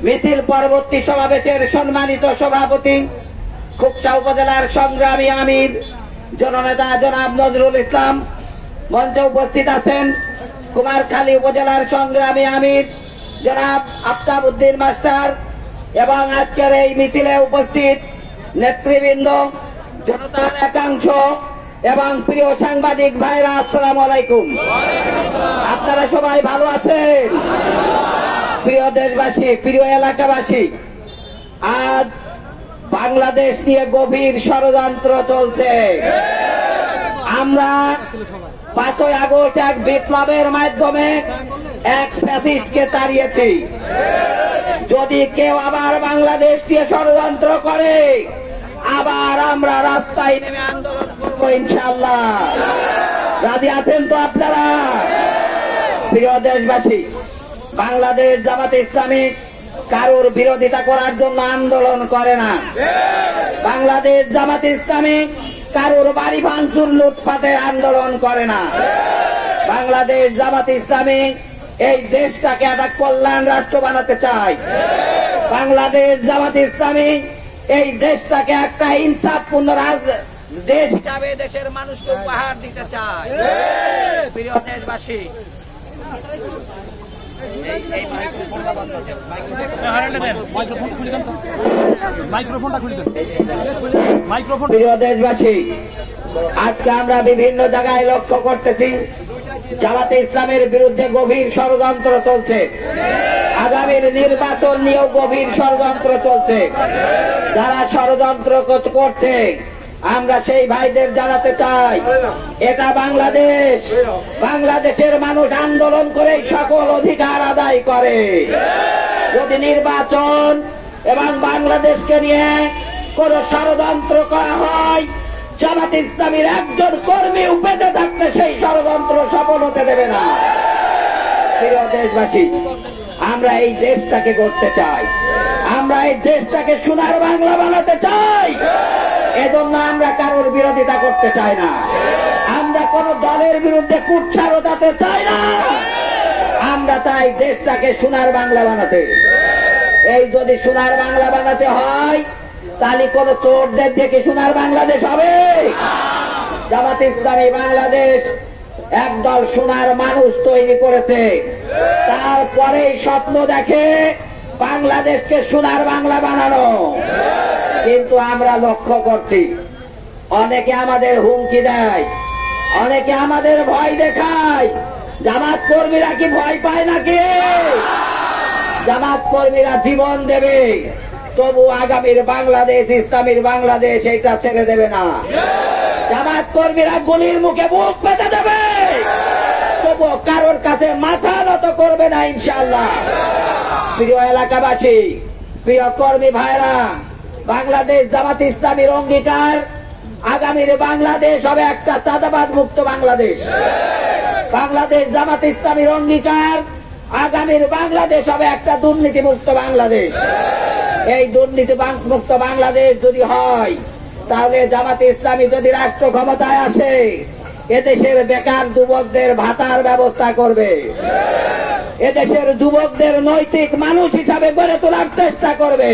মিছিল পরবর্তী সমাবেশের সম্মানিত সভাপতি, খুকসা উপজেলার সংগ্রামী আমির জননেতা জনাব নজরুল ইসলাম, মঞ্চে উপস্থিত আছেন কুমারখালী উপজেলার সংগ্রামী আমির জনাব আফতাব উদ্দিন মাস্টার, এবং আজকের এই মিছিলে উপস্থিত নেতৃবৃন্দ, জনতার একাংশ এবং প্রিয় সাংবাদিক ভাইরা, আসসালামু আলাইকুম। আপনারা সবাই ভালো আছেন? প্রিয় দেশবাসী, প্রিয় এলাকাবাসী, আজ বাংলাদেশ নিয়ে গভীর ষড়যন্ত্র চলছে। আমরা 5ই আগস্ট এক বিপ্লবের মাধ্যমে এক ফ্যাসিস্টকে তাড়িয়েছি। যদি কেউ আবার বাংলাদেশ নিয়ে ষড়যন্ত্র করে, আবার আমরা রাস্তায় নেমে আন্দোলন করব ইনশাআল্লাহ। রাজি আছেন তো আপনারা? প্রিয় দেশবাসী, বাংলাদেশ জামাতে ইসলামী কারোর বিরোধিতা করার জন্য আন্দোলন করে না। বাংলাদেশ জামাতে ইসলামী কারোর বাড়ি ভাঙচুর লুটপাটের আন্দোলন করে না। বাংলাদেশ জামাতে ইসলামী এই দেশটাকে একটা কল্যাণ রাষ্ট্র বানাতে চায়। বাংলাদেশ জামাতে ইসলামী এই দেশটাকে একটা ইনসাফপূর্ণ দেশ হিসাবে দেশের মানুষকে উপহার দিতে চায়। প্রিয় দেশবাসী, প্রিয় দেশবাসী, আজকে আমরা বিভিন্ন জায়গায় লক্ষ্য করতেছি জামাতে ইসলামের বিরুদ্ধে গভীর ষড়যন্ত্র চলছে। আগামীর নির্বাচন নিয়েও গভীর ষড়যন্ত্র চলছে। যারা ষড়যন্ত্র করছে, আমরা সেই ভাইদের জানাতে চাই, এটা বাংলাদেশ। বাংলাদেশের মানুষ আন্দোলন করে সকল অধিকার আদায় করে। যদি নির্বাচন এবং বাংলাদেশকে নিয়ে কোন ষড়যন্ত্র করা হয়, জামাত ইসলামীর একজন কর্মী বেঁচে থাকতে সেই ষড়যন্ত্র সফল হতে দেবে না। প্রিয় দেশবাসী, আমরা এই দেশটাকে গড়তে চাই। আমরা এই দেশটাকে সোনার বাংলা বানাতে চাই। এজন্য আমরা কারোর বিরোধিতা করতে চাই না। আমরা কোন দলের বিরুদ্ধে কুৎসা রটাতে চাই না। আমরা চাই দেশটাকে সোনার বাংলা বানাতে। এই যদি সোনার বাংলা বানাতে হয়, তাহলে কোন চোরদের দেখে সোনার বাংলাদেশ হবে? জামাত ইসলামী বাংলাদেশ একদল সোনার মানুষ তৈরি করেছে, তারপরে স্বপ্ন দেখে বাংলাদেশকে সোনার বাংলা বানানো। কিন্তু আমরা লক্ষ্য করছি, অনেকে আমাদের হুমকি দেয়, অনেকে আমাদের ভয় দেখায়। জামাত কর্মীরা কি ভয় পায় নাকি? জামাত কর্মীরা জীবন দেবে, তবু আগামীর বাংলাদেশ, ইসলামীর বাংলাদেশ, এটা ছেড়ে দেবে না। জামাত কর্মীরা গুলির মুখে বুক পেতে দেবে, তবু কারোর কাছে মাথা নত করবে না ইনশাআল্লাহ। প্রিয় এলাকাবাসী, প্রিয় কর্মী ভাইরা, বাংলাদেশ জামাত ইসলামীর অঙ্গীকার, আগামীর বাংলাদেশ হবে একটা চাঁদাবাদ মুক্ত বাংলাদেশ। বাংলাদেশ জামাত ইসলামীর অঙ্গীকার, আগামীর বাংলাদেশ হবে একটা দুর্নীতি মুক্ত বাংলাদেশ। এই দুর্নীতি মুক্ত বাংলাদেশ যদি হয়, তাহলে জামাতে ইসলামী যদি রাষ্ট্র ক্ষমতায় আসে, এদেশের বেকার যুবকদের ভাতার ব্যবস্থা করবে, এদেশের যুবকদের নৈতিক মানুষ হিসাবে গড়ে তোলার চেষ্টা করবে,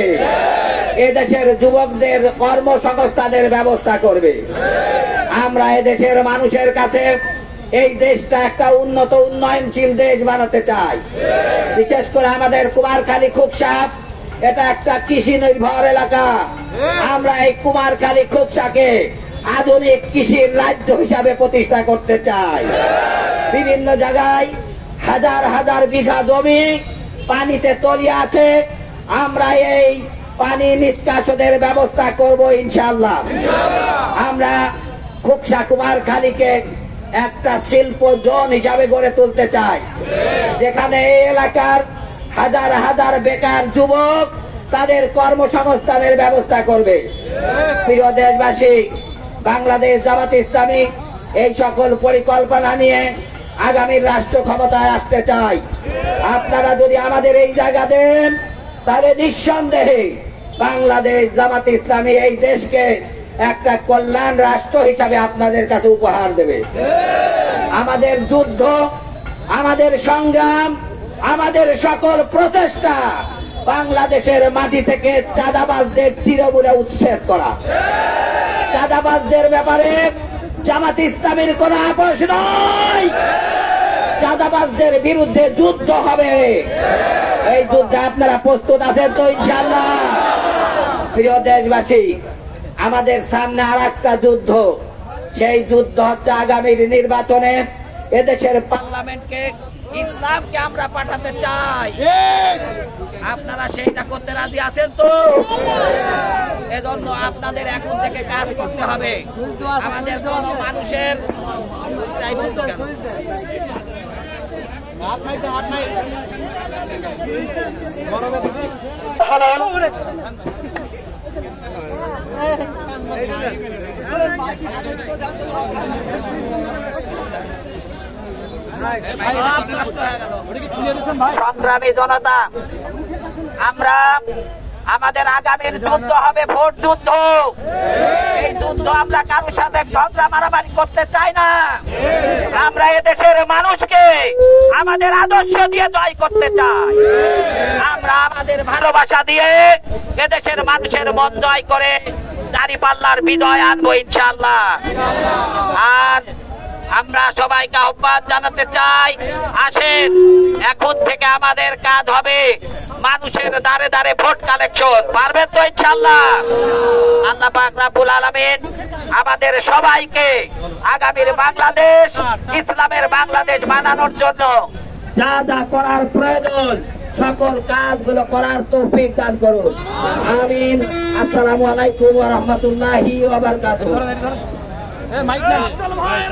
এদেশের যুবকদের কর্মসংস্থানের ব্যবস্থা করবে। আমরা এদেশের মানুষের কাছে এই দেশটা একটা উন্নত উন্নয়নশীল দেশ বানাতে চাই। বিশেষ করে আমাদের কুমারখালী খুকসা, এটা একটা কৃষি নির্ভর এলাকা। আমরা এই কুমারখালী খুকসাকে আধুনিক কৃষির রাজ্য হিসাবে প্রতিষ্ঠা করতে চাই। বিভিন্ন জায়গায় হাজার হাজার বিঘা জমি পানিতে তলিয়ে আছে। আমরা এই পানি নিষ্কাশনের ব্যবস্থা করব ইনশাআল্লাহ। আমরা খুকসা কুমারখালীকে একটা শিল্প জোন হিসাবে গড়ে তুলতে চাই, যেখানে এই এলাকার হাজার হাজার বেকার যুবক তাদের কর্মসংস্থানের ব্যবস্থা করবে। প্রিয় দেশবাসী, বাংলাদেশ জামাত ইসলামী এই সকল পরিকল্পনা নিয়ে আগামীর রাষ্ট্র ক্ষমতায় আসতে চাই। আপনারা যদি আমাদের এই জায়গা দেন, তাহলে নিঃসন্দেহে বাংলাদেশ জামাত ইসলামী এই দেশকে একটা কল্যাণ রাষ্ট্র হিসাবে আপনাদের কাছে উপহার দেবে। আমাদের যুদ্ধ, আমাদের সংগ্রাম, আমাদের সকল প্রচেষ্টা বাংলাদেশের মাটি থেকে চাঁদাবাজদের তৃণমূলে উচ্ছেদ করা। চাঁদাবাজদের ব্যাপারে জামাত ইসলামের কোন আপোষ নয়। চাঁদাবাজদের বিরুদ্ধে যুদ্ধ হবে। এই যুদ্ধে আপনারা প্রস্তুত আছেন তো ইনশাআল্লাহ? প্রিয় দেশবাসী, আমাদের সামনে আর একটা যুদ্ধ। সেই যুদ্ধ হচ্ছে আগামীর নির্বাচনে এদেশের পার্লামেন্টকে ইসলামকে আমরা পাঠাতে চাই। আপনারা সেইটা করতে রাজি আছেন তো? এজন্য আপনাদের এখন থেকে কাজ করতে হবে। আমাদের কোন মানুষের সংগ্রামী জনতা, আমরা আমাদের আগামীর যুদ্ধ হবে ভোট যুদ্ধ। এই যুদ্ধ আমরা কারোর সাথে ঝগড়া মারামারি করতে চাই না। আমরা এদেশের মানুষকে আমাদের আদর্শ দিয়ে জয় করতে চাই। আমরা আমাদের ভালোবাসা দিয়ে এদেশের মানুষের মন জয় করে দাঁড়িপাল্লার বিজয় আনবো ইনশাআল্লাহ। আর আমরা সবাইকে আহ্বান জানাতে চাই, আসেন এখন থেকে আমাদের কাজ হবে মানুষের দ্বারে দ্বারে ভোট কালেকশন। পারবেন তো ইনশাআল্লাহ? আল্লাহ পাক রব্বুল আলামিন আমাদের সবাইকে আগামীর বাংলাদেশ ইসলামের বাংলাদেশ বানানোর জন্য যা যা করার প্রয়োজন সকল কাজগুলো করার তৌফিক দান করুন। আমিন। আসসালামু আলাইকুম ওয়া রাহমাতুল্লাহি ওয়া বারাকাতুহু।